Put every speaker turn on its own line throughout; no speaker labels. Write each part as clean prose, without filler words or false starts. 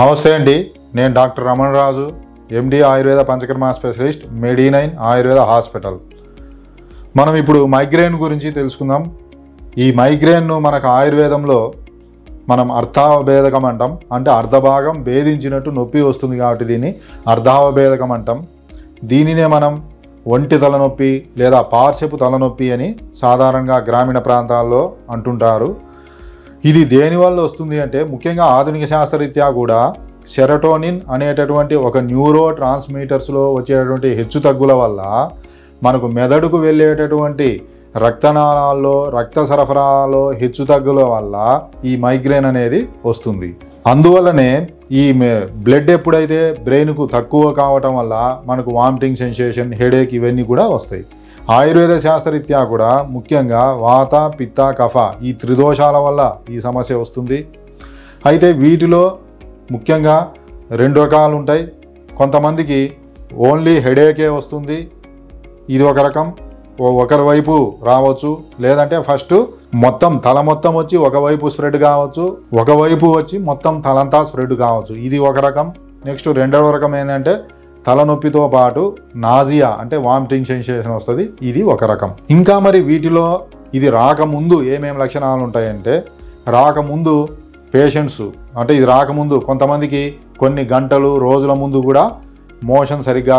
నమస్తే అండి, నేను డాక్టర్ రమణరాజు, ఎండి ఆయుర్వేద పంచకర్మ స్పెషలిస్ట్, మెడి9 ఆయుర్వేద హాస్పిటల్. మనం ఇప్పుడు మైగ్రేన్ గురించి తెలుసుకుందాం. ఈ మైగ్రేన్ను మనకు ఆయుర్వేదంలో మనం అర్ధావభేదకం అంటాం. అంటే అర్ధభాగం భేదించినట్టు నొప్పి వస్తుంది కాబట్టి దీన్ని అర్ధావభేదకం అంటాం. దీనినే మనం ఒంటి తలనొప్పి లేదా పార్శ్వపు తలనొప్పి అని సాధారణంగా గ్రామీణ ప్రాంతాల్లో అంటుంటారు. ఇది దేనివల్ల వస్తుంది అంటే ముఖ్యంగా ఆధునిక శాస్త్రరీత్యా కూడా సెరటోనిన్ అనేటటువంటి ఒక న్యూరో ట్రాన్స్మిటర్స్లో వచ్చేటటువంటి హెచ్చుతగ్గుల వల్ల మనకు మెదడుకు వెళ్ళేటటువంటి రక్తనాళాల్లో రక్త సరఫరాలో హెచ్చుతగ్గుల వల్ల ఈ మైగ్రేన్ అనేది వస్తుంది. అందువల్లనే ఈ బ్లడ్ ఎప్పుడైతే బ్రెయిన్కు తక్కువ కావటం వల్ల మనకు వామిటింగ్ సెన్సేషన్, హెడేక్ ఇవన్నీ కూడా వస్తాయి. ఆయుర్వేద శాస్త్రరీత్యా కూడా ముఖ్యంగా వాత, పిత్త, కఫ ఈ త్రిదోషాల వల్ల ఈ సమస్య వస్తుంది. అయితే వీటిలో ముఖ్యంగా 2 రకాలు ఉంటాయి. కొంతమందికి ఓన్లీ హెడేకే వస్తుంది, ఇది ఒక రకం. ఒకరి వైపు రావచ్చు, లేదంటే ఫస్ట్ మొత్తం తల మొత్తం వచ్చి ఒకవైపు స్ప్రెడ్ కావచ్చు, ఒకవైపు వచ్చి మొత్తం తలంతా స్ప్రెడ్ కావచ్చు, ఇది ఒక రకం. నెక్స్ట్ 2వ రకం ఏంటంటే తలనొప్పితో పాటు నాజియా అంటే వామిటింగ్ సెన్సేషన్ వస్తుంది, ఇది ఒక రకం. ఇంకా మరి వీటిలో ఇది రాకముందు ఏమేమి లక్షణాలు ఉంటాయంటే, రాకముందు పేషెంట్స్ అంటే ఇది రాకముందు కొంతమందికి కొన్ని గంటలు రోజుల ముందు కూడా మోషన్ సరిగ్గా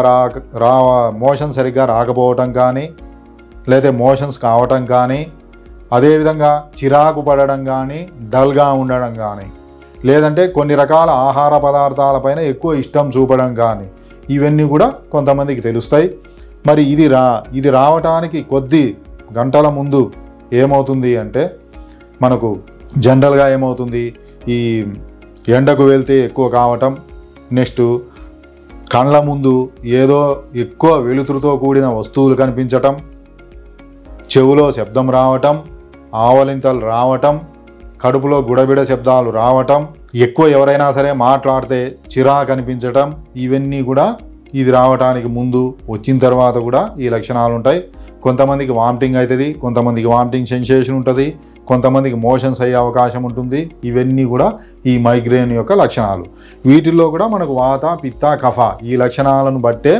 రాకపోవటం కానీ, లేదా మోషన్స్ కావటం కానీ, అదేవిధంగా చిరాకు పడడం కానీ, డల్గా ఉండడం కానీ, లేదంటే కొన్ని రకాల ఆహార పదార్థాలపైన ఎక్కువ ఇష్టం చూపడం కానీ, ఇవన్నీ కూడా కొంతమందికి తెలుస్తాయి. మరి ఇది రావటానికి కొద్ది గంటల ముందు ఏమవుతుంది అంటే మనకు జనరల్గా ఏమవుతుంది, ఈ ఎండకు వెళ్తే ఎక్కువ కావటం, నెక్స్ట్ కళ్ళ ముందు ఏదో ఎక్కువ వెలుతురుతో కూడిన వస్తువులు కనిపించటం, చెవులో శబ్దం రావటం, ఆవలింతలు రావటం, కడుపులో గుడబిడ శబ్దాలు రావటం, ఎక్కువ ఎవరైనా సరే మాట్లాడితే చిరాకు అనిపించటం, ఇవన్నీ కూడా ఇది రావటానికి ముందు, వచ్చిన తర్వాత కూడా ఈ లక్షణాలు ఉంటాయి. కొంతమందికి వామిటింగ్ అవుతుంది, కొంతమందికి వామిటింగ్ సెన్సేషన్ ఉంటుంది, కొంతమందికి మోషన్స్ అయ్యే అవకాశం ఉంటుంది. ఇవన్నీ కూడా ఈ మైగ్రేన్ యొక్క లక్షణాలు. వీటిల్లో కూడా మనకు వాత, పిత్త, కఫ ఈ లక్షణాలను బట్టే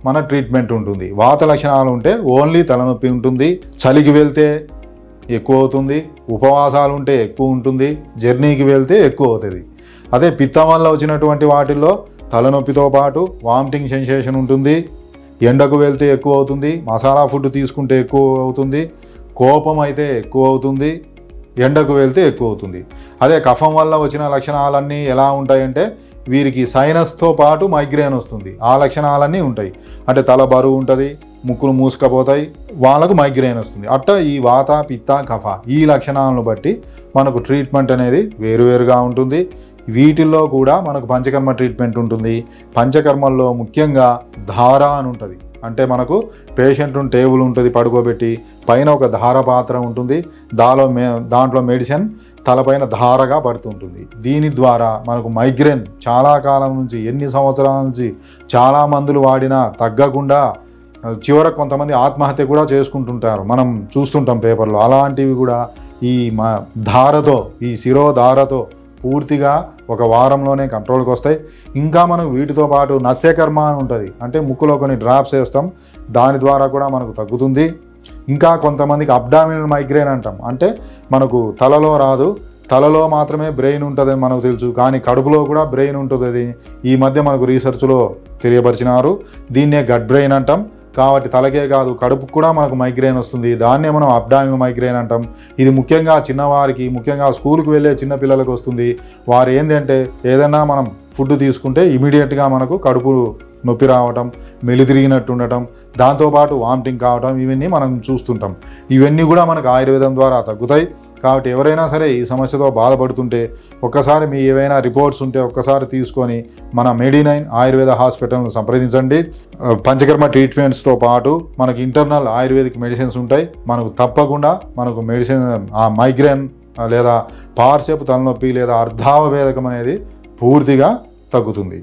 మన ట్రీట్మెంట్ ఉంటుంది. వాత లక్షణాలు ఉంటే ఓన్లీ తలనొప్పి ఉంటుంది, చలికి వెళ్తే ఎక్కువ అవుతుంది, ఉపవాసాలు ఉంటే ఎక్కువ ఉంటుంది, జర్నీకి వెళ్తే ఎక్కువ అవుతుంది. అదే పిత్తం వల్ల వచ్చినటువంటి వాటిల్లో తలనొప్పితో పాటు వామిటింగ్ సెన్సేషన్ ఉంటుంది, ఎండకు వెళ్తే ఎక్కువ అవుతుంది, మసాలా ఫుడ్ తీసుకుంటే ఎక్కువ అవుతుంది, కోపం అయితే ఎక్కువ అవుతుంది, ఎండకు వెళ్తే ఎక్కువ అవుతుంది. అదే కఫం వల్ల వచ్చిన లక్షణాలన్నీ ఎలా ఉంటాయంటే వీరికి సైనస్తో పాటు మైగ్రేన్ వస్తుంది, ఆ లక్షణాలన్నీ ఉంటాయి. అంటే తల బరువు ఉంటుంది, ముక్కులు మూసుకపోతాయి, వాళ్ళకు మైగ్రేన్ వస్తుంది. అట్లా ఈ వాత, పిత్త, కఫ ఈ లక్షణాలను బట్టి మనకు ట్రీట్మెంట్ అనేది వేరువేరుగా ఉంటుంది. వీటిల్లో కూడా మనకు పంచకర్మ ట్రీట్మెంట్ ఉంటుంది. పంచకర్మల్లో ముఖ్యంగా ధార అని ఉంటుంది. అంటే మనకు పేషెంట్ టేబుల్ ఉంటుంది పడుకోబెట్టి, పైన ఒక ధార పాత్ర ఉంటుంది, దాంట్లో మెడిసిన్ తలపైన ధారగా పడుతుంటుంది. దీని ద్వారా మనకు మైగ్రేన్ చాలా కాలం నుంచి, ఎన్ని సంవత్సరాల నుంచి చాలా మందులు వాడినా తగ్గకుండా చివరకు కొంతమంది ఆత్మహత్య కూడా చేసుకుంటుంటారు, మనం చూస్తుంటాం పేపర్లో. అలాంటివి కూడా ఈ ధారతో, ఈ శిరోధారతో పూర్తిగా ఒక వారంలోనే కంట్రోల్కి వస్తాయి. ఇంకా మనకు వీటితో పాటు నస్యకర్మ అని ఉంటుంది. అంటే ముక్కులో కొన్ని డ్రాప్స్ వేస్తాం, దాని ద్వారా కూడా మనకు తగ్గుతుంది. ఇంకా కొంతమందికి అబ్డామినల్ మైగ్రేన్ అంటాం. అంటే మనకు తలలో రాదు, తలలో మాత్రమే బ్రెయిన్ ఉంటుందని మనకు తెలుసు, కానీ కడుపులో కూడా బ్రెయిన్ ఉంటుంది. ఈ మధ్య మనకు రీసెర్చ్లో తెలియపరిచినారు. దీన్నే గట్ బ్రెయిన్ అంటాం. కాబట్టి తలకే కాదు, కడుపుకు కూడా మనకు మైగ్రేన్ వస్తుంది, దాన్నే మనం అబ్డామినల్ మైగ్రేన్ అంటాం. ఇది ముఖ్యంగా చిన్నవారికి, ముఖ్యంగా స్కూల్కి వెళ్ళే చిన్న పిల్లలకు వస్తుంది. వారు ఏంటంటే ఏదైనా మనం ఫుడ్ తీసుకుంటే ఇమీడియట్గా మనకు కడుపు నొప్పి రావటం, మెలితిరిగినట్టు ఉండటం, దాంతోపాటు వామిటింగ్ కావటం, ఇవన్నీ మనం చూస్తుంటాం. ఇవన్నీ కూడా మనకు ఆయుర్వేదం ద్వారా తగ్గుతాయి. కాబట్టి ఎవరైనా సరే ఈ సమస్యతో బాధపడుతుంటే ఒక్కసారి మీ ఏవైనా రిపోర్ట్స్ ఉంటే ఒక్కసారి తీసుకొని మన మెడి9 ఆయుర్వేద హాస్పిటల్ను సంప్రదించండి. పంచకర్మ ట్రీట్మెంట్స్తో పాటు మనకు ఇంటర్నల్ ఆయుర్వేదిక్ మెడిసిన్స్ ఉంటాయి. మనకు తప్పకుండా మనకు మెడిసిన్ ఆ మైగ్రేన్ లేదా పార్శ్వపు తలనొప్పి లేదా అర్ధావభేదకం అనేది పూర్తిగా తగ్గుతుంది.